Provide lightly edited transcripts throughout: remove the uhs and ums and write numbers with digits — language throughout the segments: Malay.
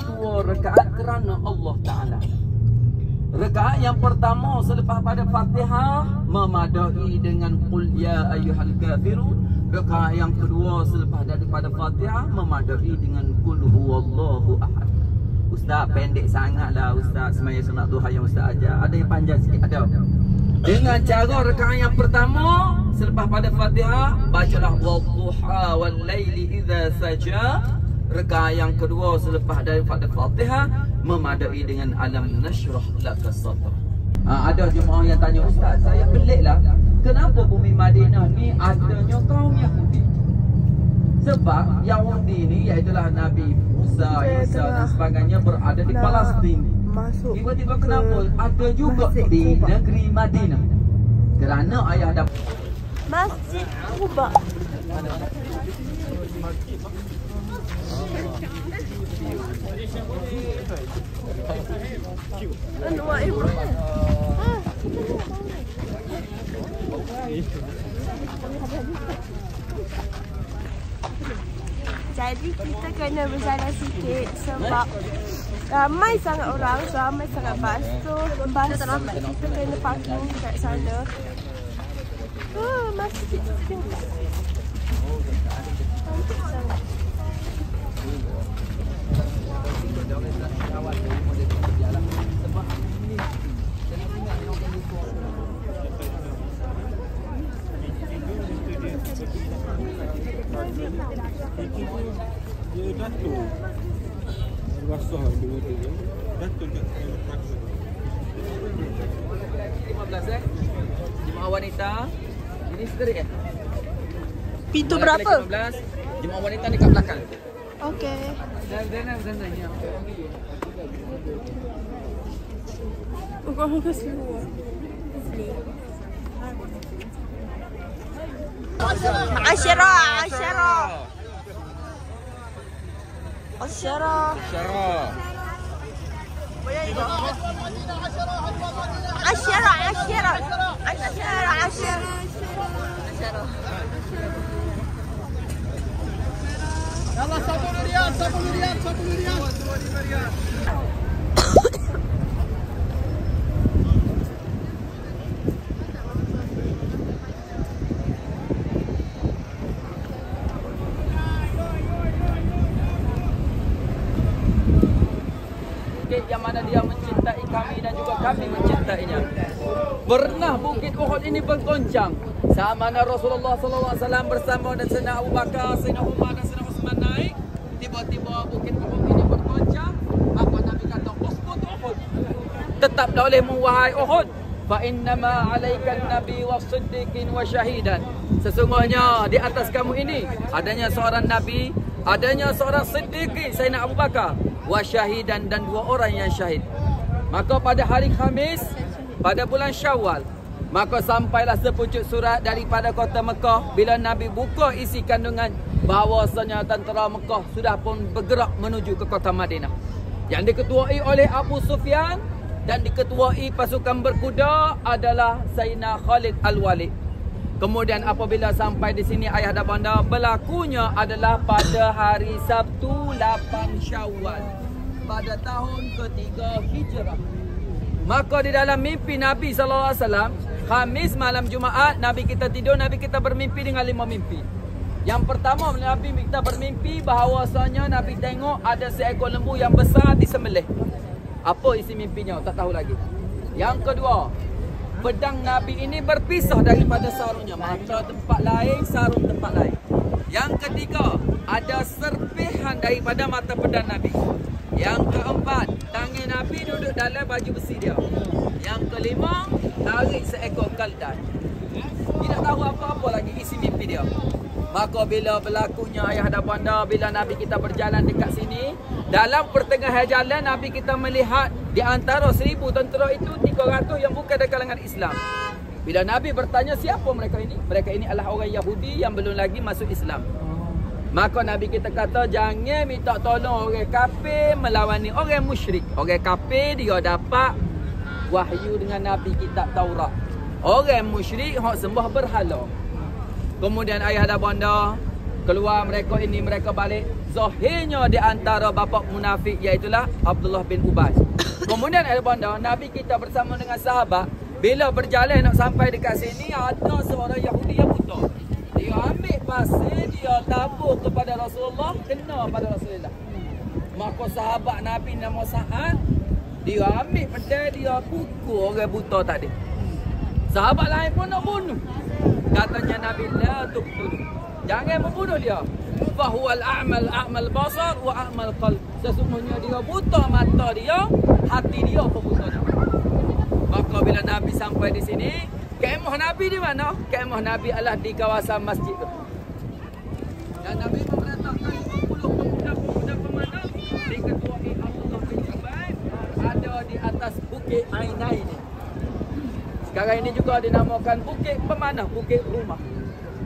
2 rakaat kerana Allah Ta'ala. Rakaat yang pertama selepas pada Fatihah memadai dengan Qul ya ayyuhal kafirun. Rakaat yang kedua selepas daripada Fatihah memadai dengan Qul huwallahu ahad. Ustaz pendek sangatlah Ustaz semaya sunat duha yang Ustaz ajar. Ada yang panjang sikit ada. Dengan cara rakaat yang pertama selepas pada Fatihah bacalah wadduha wal laili idza saja. Rakaat yang kedua selepas daripada Fatihah memadai dengan alam nashrah laka sadra. Ada jemaah yang tanya, Ustaz, saya peliklah, kenapa bumi Madinah ni adanya kaum Yahudi? Sebab Yahudi ni iaitulah Nabi Musa, Isa dan sebagainya berada di Palestin. Tiba-tiba kenapa ada juga di negeri Madinah? Kerana ayah dah Masjid Quba. Jadi kita kena berjalan sikit sebab ramai sangat orang, ramai sangat bas. So bas kita kena parking kat sana. Masjid tingkat. Cantik sangat. Dia datuk. Rasah dulu tu. Datuk kat 15 Jemaah wanita. Ini seterik Pintu berapa? 15. Jemaah wanita dekat belakang. Okey. Dan ya. Bukan ke sini. Asyara. Allah 10 riyal. Yang mana dia mencintai kami dan juga kami mencintainya. Pernah Bukit Uhud ini bergoncang. Sama Rasulullah SAW bersama dan Sayyidina Abu Bakar, Sayyidina Umar dan Sayyidina Uthman naik. Tiba-tiba Bukit Uhud ini bergoncang. Apa Nabi kata? Usbut Uhud. Tetaplah olehmu wahai Uhud. Fa innama 'alaikan nabi was-siddiqin wa syahidan. Sesungguhnya di atas kamu ini adanya seorang nabi, adanya seorang siddiqin Sayyidina Abu Bakar, wa syahidan dan 2 orang yang syahid. Maka pada hari Khamis pada bulan Syawal, maka sampailah sepucuk surat daripada kota Mekah bila Nabi buka isi kandungan bahawasanya tentera Mekah sudah pun bergerak menuju ke kota Madinah, yang diketuai oleh Abu Sufyan dan diketuai pasukan berkuda adalah Sayyidina Khalid Al-Walid. Kemudian apabila sampai di sini ayah dan bunda, berlakunya adalah pada hari Sabtu 8 Syawal pada tahun ketiga Hijrah. Maka di dalam mimpi Nabi SAW, Khamis malam Jumaat, Nabi kita tidur, Nabi kita bermimpi dengan 5 mimpi. Yang pertama, Nabi kita bermimpi bahawasanya Nabi tengok ada seekor lembu yang besar disembelih. Apa isi mimpinya? Tak tahu lagi. Yang kedua, pedang Nabi ini berpisah daripada sarungnya. Mata tempat lain, sarung tempat lain. Yang ketiga, ada serpihan daripada mata pedang Nabi. Yang keempat, tangan Nabi duduk dalam baju besi dia. Yang kelima, tarik seekor kaldan. Tidak tahu apa-apa lagi isi mimpi dia. Maka bila berlakunya ayah dan bunda, bila Nabi kita berjalan dekat sini, dalam pertengahan jalan Nabi kita melihat di antara 1000 tentera itu 300 yang bukan dari kalangan Islam. Bila Nabi bertanya siapa mereka ini? Mereka ini adalah orang Yahudi yang belum lagi masuk Islam. Maka Nabi kita kata jangan minta tolong orang kafir melawan ni orang musyrik. Orang kafir dia dapat wahyu dengan Nabi kitab Taurat. Orang musyrik hak sembah berhala. Kemudian ayah dan bunda keluar mereka ini, mereka balik zahirnya di antara bapa munafik iaitulah Abdullah bin Ubay. Kemudian ada benda Nabi kita bersama dengan sahabat bila berjalan nak sampai dekat sini ada seorang Yahudi yang buta. Dia ambil pasir dia tabur kepada Rasulullah, kena pada Rasulullah. Maka sahabat Nabi nama Sa'ad dia ambil pedang dia pukul orang buta tadi. Sahabat lain pun nak bunuh. Katanya Nabi la tuqtul. Jangan membunuh dia. Fahuwal a'mal basar wa a'mal qalb. Sesungguhnya dia buta mata dia, hati dia pun buta. Maka bila Nabi sampai di sini, kemah Nabi di mana? Kemah Nabi adalah di kawasan masjid tu. Dan Nabi memerintahkan 10 pemuda-pemuda pemanah diketuai Abdullah bin Ubay ada di atas bukit Ainain. Sekarang ini juga dinamakan bukit pemanah, bukit rumah.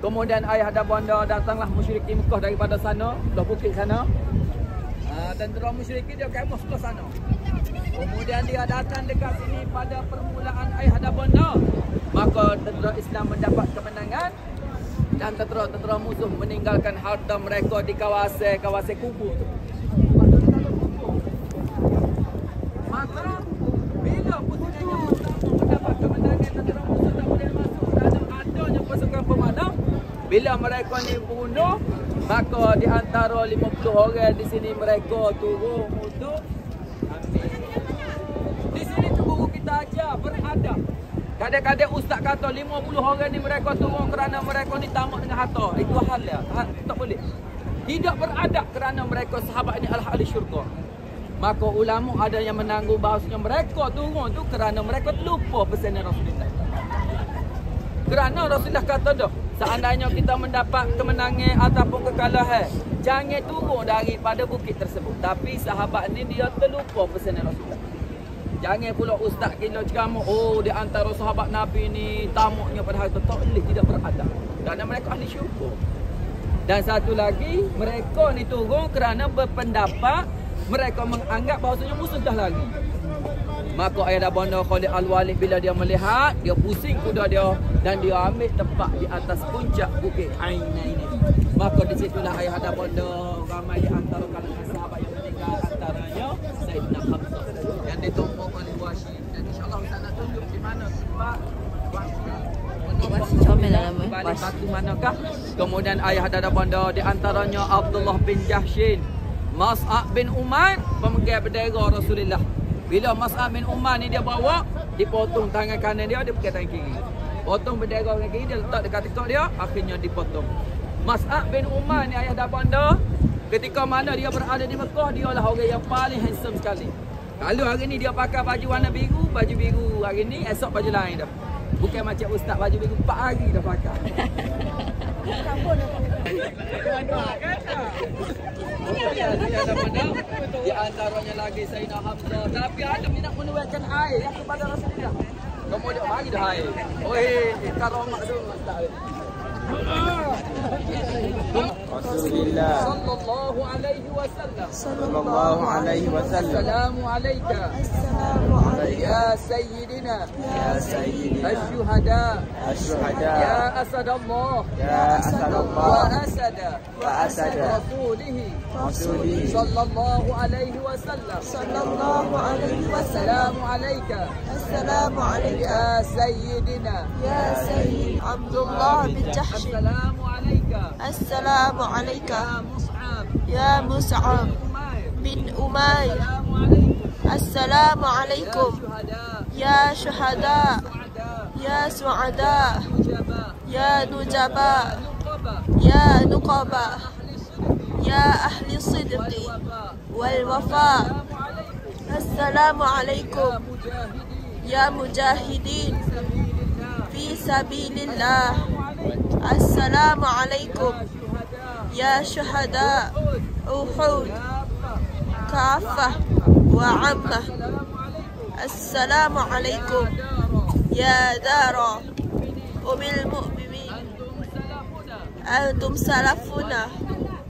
Kemudian ayah dan bunda datanglah musyrikin Mekah daripada sana, belah bukit sana. Tentera musyrikin dia kemah sebelah sana. Kemudian dia datang dekat sini pada permulaan ayah dan bunda. Maka tentera Islam mendapat kemenangan dan tentera musuh meninggalkan harta mereka di kawasan kubur tu. Maka bila putusnya mendapat kemenangan, tentera musuh tak boleh masuk kerana adanya pasukan pemanah. Bila mereka ni bunuh, maka di antara 50 orang di sini mereka turun untuk ambil. Di sini tu guru kita ajar beradab. Kadang-kadang ustaz kata 50 orang ni mereka turun kerana mereka ni tamak dengan harta. Itu hal dia. Tak boleh. Tidak beradab kerana mereka sahabat ni ahli syurga. Maka ulama ada yang menanggung bahasanya mereka turun tu kerana mereka terlupa pesanan Rasulullah. Kerana Rasulullah kata dah, seandainya kita mendapat kemenangan ataupun kekalahan, jangan turun daripada bukit tersebut. Tapi sahabat ni dia terlupa pesanan Rasulullah. Jangan pula ustaz kita ceramah, oh di antara sahabat Nabi ni tamaknya pada harta. Tak boleh, tidak beradab. Kerana mereka ahli syurga. Dan satu lagi, mereka ni turun kerana berpendapat mereka menganggap bahawasanya musuh dah lari. Maka ayah dan bunda Khalid Al-Walid bila dia melihat, dia pusing kuda dia dan dia ambil tempat di atas puncak bukit Ainain ini. Maka di situlah ayah dan bunda ramai di antara kalangan sahabat yang meninggal, antaranya Sayyidina Hamzah yang ditumpuk oleh Wahsy. Dan insya-Allah kita nak tunjuk di mana tempat Wahsy comel dalam batu manakah. Kemudian ayah dan bunda di antaranya Abdullah bin Jahshin, Mas'ab bin Umar pemegang bendera Rasulullah. Bila Mas'ab bin Umar ni dia bawa, dipotong tangan kanan dia pakai tangan kiri. Potong bendera tangan kiri, dia letak dekat tekak dia, akhirnya dipotong. Mas'ab bin Umar ni ayah dan bunda, ketika mana dia berada di Mekah, dia lah orang yang paling handsome sekali. Kalau hari ni dia pakai baju warna biru, baju biru hari ni, esok baju lain dah. Bukan macam ustaz baju biru 4 hari dah pakai. Di antaranya lagi Sayyidina Hamzah. Tapi ada yang nak menuaikan air yang kepada Rasulullah. Kemudian mari dah air. Oi, karomak tu ustaz. Rasulullah sallallahu alaihi wasallam. sallallahu alaihi wasallam. Assalamu alayka. Assalamu alaikum. Ya sayyidina. Ya sayyidina. Asyuhada. Asyuhada. Ya asadallah. Ya asadallah. Wa asada. Wa asada. Rasulihi. Rasulihi. Sallallahu alaihi wasallam. Sallallahu alaihi wasallam. Assalamu alayka. Assalamu alaikum. Ya sayyidina. Ya Sayyid Abdullah bin Jahshin. Assalamu alayka. Assalamu alaikum. Ya Mus'ab. Ya Mus'ab bin Umayr. Assalamu alaykum. Assalamu alaikum. Ya syuhada. Ya su'ada. Ya nujaba. Nuqaba. Ya nuqaba. Ya ahli sidqi wal wafa. Assalamu alaikum. Ya mujahidin fi sabilillah. Assalamu alaikum. Ya syuhada Uhud kafah wa ammah. Assalamu alaikum. Ya dara umil mu'minin. Antum salafuna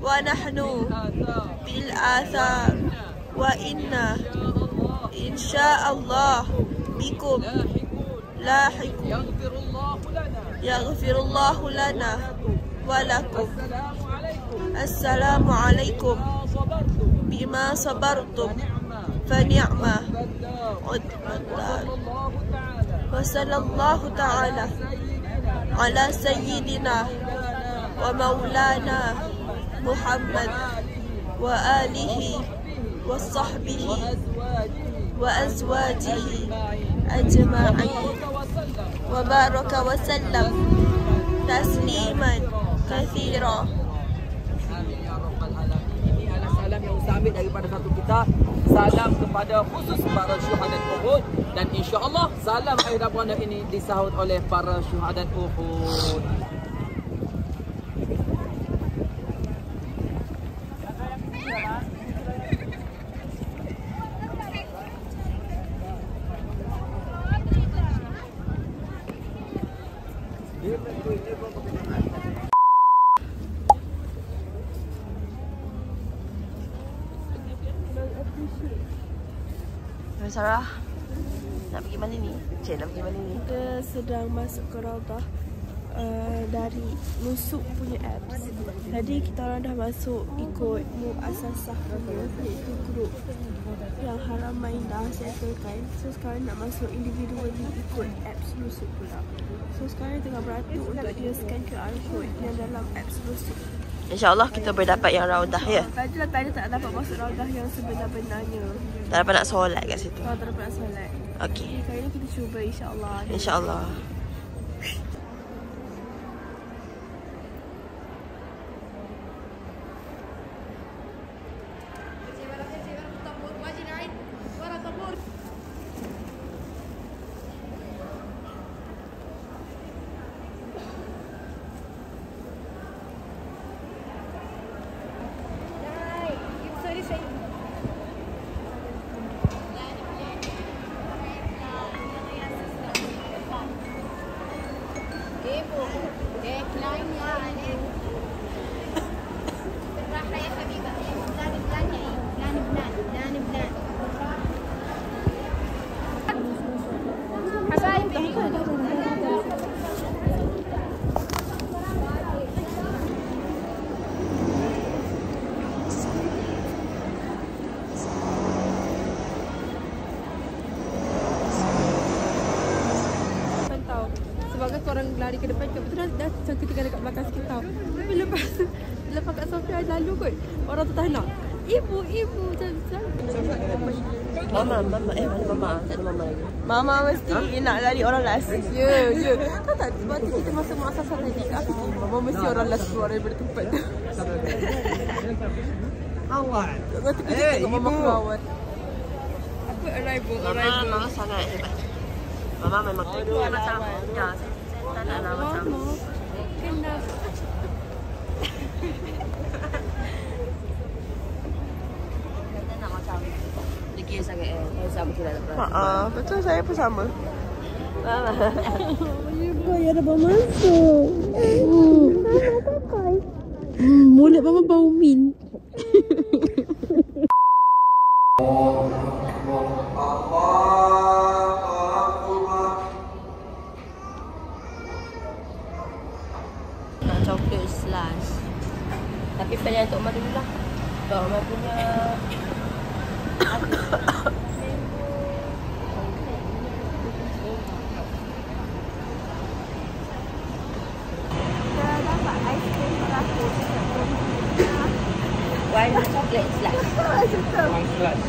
wa nahnu bil athar wa inna insyaallah bikum lahiqun. Yaghfirullahu lana wa lakum. Assalamualaikum. Bima sabartum fani'ma uqbad. Wa sallallahu ta'ala ala sayyidina wa maulana Muhammad wa alihi wa sahbihi wa azwajihi ajma'in wa baraka wa sallam tasliman kathira. Ini adalah salam yang Ustaz ambil daripada satu kitab. Salam kepada khusus para syuhadat Uhud. Dan insya-Allah salam air Rabbana ini disahut oleh para syuhadat Uhud. Sarah, nak pergi mana ni? Cik, nak pergi mana ni? Kita sedang masuk ke Raudah dari Nusuk punya apps. Jadi kita orang dah masuk ikut muasasah punya, iaitu grup yang Haramain dah settlekan. So sekarang nak masuk individually ikut apps Nusuk pula. So sekarang tengah beratur untuk dia scan QR code yang dalam apps Nusuk. InsyaAllah kita berdapat yang Raudah ya. Tadi tak dapat masuk Raudah yang sebenar-benarnya. Tak dapat nak solat kat situ. Tak dapat nak solat. Okey. Kali ni kita cuba insyaAllah. InsyaAllah. Sebabkan korang lari ke depan, betul dah ketika dekat belakang sikit tau. Tapi lepas Kak Sofia lalu kot, orang tu tak nak. Ibu, macam Mama, mana Mama? Tak ada Mama lagi. Mama mesti nak lari orang last. Ya. Tahu tak, sebab tu kita masuk muasasah tadi, aku fikir Mama mesti orang last keluar daripada tempat tu. Awak. Tengok tu kita tengok Mama keluar. Apa arrival? Mama sangat hebat. Mama memang tu macam ya, saya tak nak macam kenapa? Kita nak macam degil sangat sama kita tak pernah. Betul, saya pun sama. Ibu ya dah bawa masuk. Mulut Mama bau min. Coklat slash. Tapi pilih untuk Omar dulu lah. Untuk Omar punya kita dapat aiskrim berapa? One chocolate slash. One slash.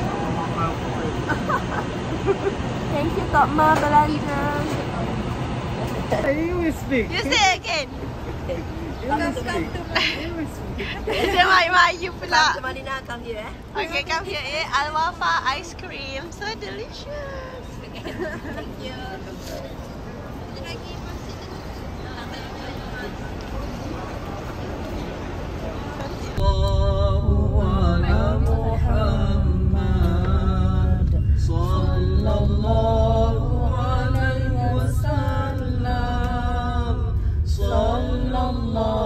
Thank you Tok Ma belanja. You will speak. You say again. Dia mayu pula. Malina, come here. Okay, come here. Al Wafa ice cream, so delicious. Thank you.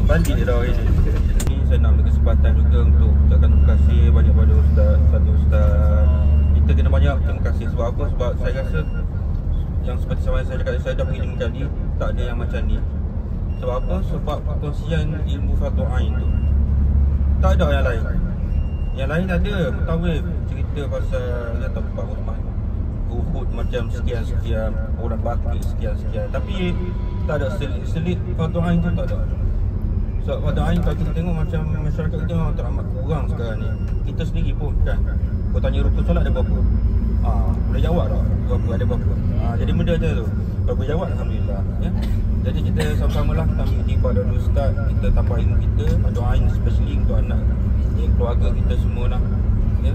balik dia dah hari ni. Ni saya nak ambil kesempatan juga untuk ucapkan terima kasih banyak pada ustaz. Kita kena banyak terima kasih. Sebab apa? Sebab saya rasa yang seperti saya cakap, saya dah pergi 5 kali, tak ada yang macam ni. Sebab apa? Sebab perkongsian ilmu fardu ain tu tak ada yang lain. Yang lain ada mutawif cerita pasal yang tempat Uthman, Uhud macam sekian-sekian, orang Baqi sekian-sekian. Tapi tak ada selit fardu ain tu, tak ada. Sebab fardu ain kalau kita tengok macam masyarakat kita memang teramat kurang sekarang ni. Kita sendiri pun kan, kau tanya rukun solat ada berapa? Boleh jawab tak? Berapa ada berapa? Jadi benda je tu. Kalau boleh jawab, alhamdulillah ya. Jadi kita sama-sama lah kita ambil hati pada ustaz, kita tambah ilmu kita, doain especially untuk anak keluarga kita semua lah ya.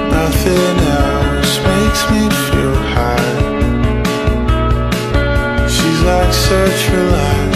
Nothing else makes me feel high. She's like such a lie.